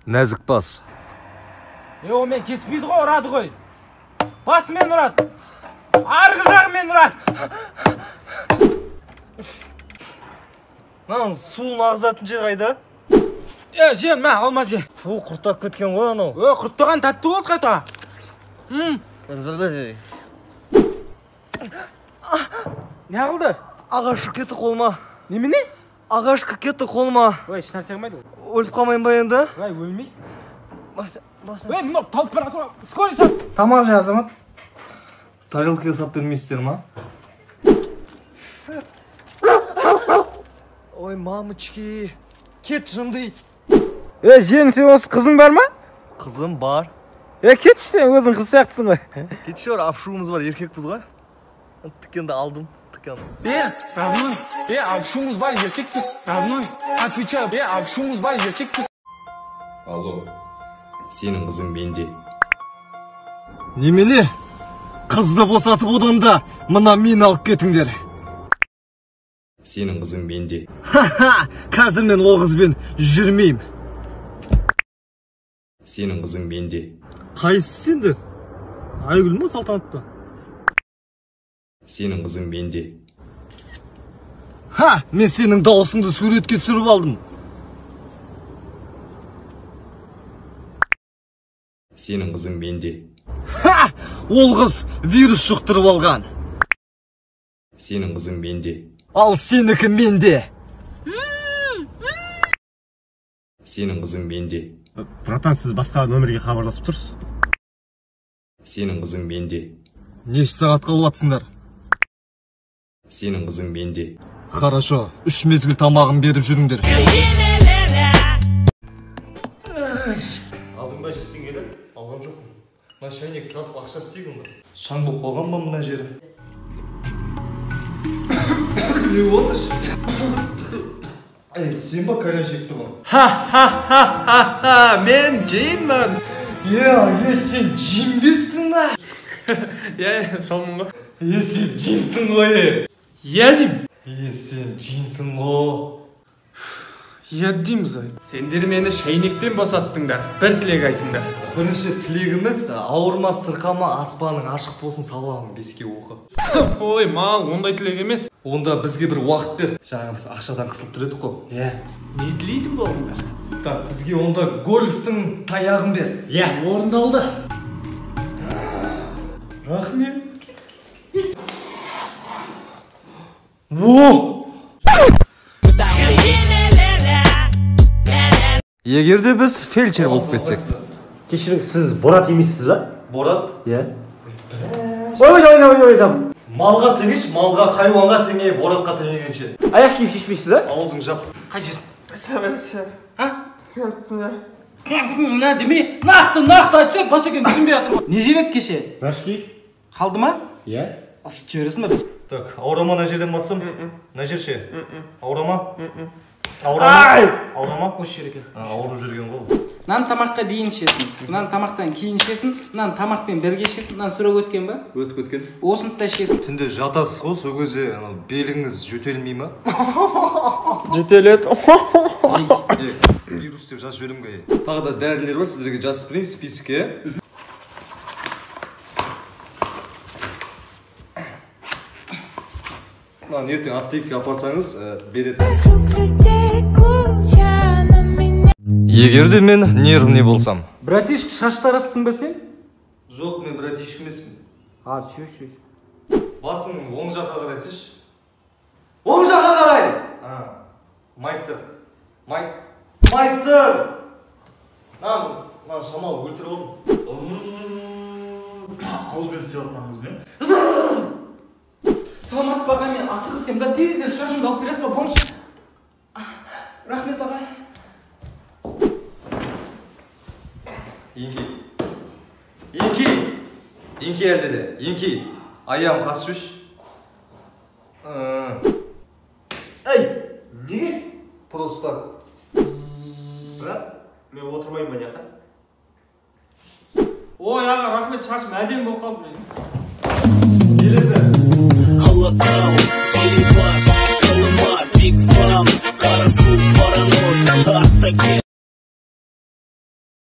Нәзік бас. О, мен кеспейді ғой, ұрады ғой. Басымен ұрады. Арғы жағымен ұрады. Нан, суын ағызатын жер қайда? Жем, мә, алма же. Фу, құрттап кеткен ғой анау. Құрттаған тәтті болды қайта. Не қылды? Ағашы кетті қолыма. Немене? Ағаш кетті қолыма. Ой, ешнәрсе қылмайды ғой. Өліп қалмайын ба енді? Ой, өлмейсің. Ой, мынау талып бара тұр. Скорый сап. Тамақ же, азамат. Тарелкаға сап бермейсіздер ма? Ой, мамочки. Кет жынды. Жең, сен осы қызың бар ма? Қызым бар. Кет сен өзің қыз сияқтысың ғой. Кетші бар, апшуымыз бар, еркекпіз ғой. Тікенді алдым. Родной, апшуымыз бар, еркекпіз. Родной, отвечаю, апшуымыз бар, еркекпіз. Алло, сенің қызың менде. Немене? Қызды босатып одан да мына мен алып кетіңдер. Сенің қызың менде. Ха-ха, қазір мен ол қызбен жүрмеймін. Сенің қызың менде. Қайсысы сенді? Айгүл ма, Салтанат па? Сенің қызың менде. Ха, мен сенің дауысыңды суретке түсіріп алдым. Сенің қызың менде. Ха, ол қыз вирус жұқтырып алған. Сенің қызың менде. Ал сенікі менде. Сенің қызың менде. Братан, сіз басқа нөмерге хабарласып тұрсыз? Сенің қызың менде. Неше сағат қалып атсыңдар? Сенің қызың менде. Хорошо, 3 мезгіл тамағын беріп жүріңдер. Алдыңда жетсің келі? Алған жоқпын. Мына шайнек сатып ақша істейгін ба? Шаң болып қалған ба мына жері? Не болды? Сен ба кәрі жеп тұрған? Ха-ха-ха-ха-ха! Мен жеймін! Сен жинбессің ба? Салмын ғой. Сен жинсің ғой? Дейм. Сен жинсің ғой? Дейміз ай. Сендер мені шайнектен босаттыңдар. Бір тілек айтыңдар. Бірінші тілегіміз ауырма сырқама аспаның ашық болсын саламын 5-ке оқы. Ой, мал, ондай тілек емес. Онда бізге бір уақыт бер. Жаңа біз ақшадан қысылып тұр едік қой. Не тілейтін болдыңдар? Так, бізге онда гольфтің таяғын бер. Орындалды. Рахмет. Егер де біз фельдшер болып кетсек. Кешіріңіз, сіз Борат емессіз ба? Борат? Ой. Малға теңеш, малға, хайуанға теңе, Боратқа теңегенше. Аяқ киім шешпейсіз ба? Аузың жап. Қай жер? Деме, нақты айтса, бас екен түсінбей жатыр. Не жебек кеше? Рашки? Қалды ма? Асып жібересің ба біз? Так, ауырама мына жерден басым? Мына жер ше? Ауырама? Ауырама? Осы жер екен. Ауырып жүрген ғой. Мынаны тамаққа дейін ішесің, мынаны тамақтан кейін ішесің, мынаны тамақпен бірге ішесің, мынаны сүрек өткен ба? Өткен. Осыны да ішесің. Түнде жатасыз ғой, сол кезде беліңіз жөтелмей ма? Жөтеледі. Вирус деп жазып жіберем ғой. Тағы да дәрілер бар, сіздерге жазып берейін списокке. Ертең аптекаға апарсаңыз береді. Егер де мен нервный болсам. Братишка, шаш тарасың ба сен? Жоқ, мен братишка емеспін. Шөш. Басың оң жаққа қарай сеш. Оң жаққа қарай! Майстер. Майстер! Нан шамал өлтіріп алдым. Ауызбен істеп жатқаныңыз не? Саламатсыз ба, мен асығыс ем да тезде шашымды алып бересіз ба, помощь. Рахмет ағай. Еңки әлді де. Еңки. Аяғым қасы шөш. Әй! Неге? Просто. Брат, мен отырмайын ба неқа? Ой, аға, рахмет, шашым әдем болып қалды. Келесі. Алатау, телебас, Колымар, Биг Фам, Қарасу, Паранойд, атты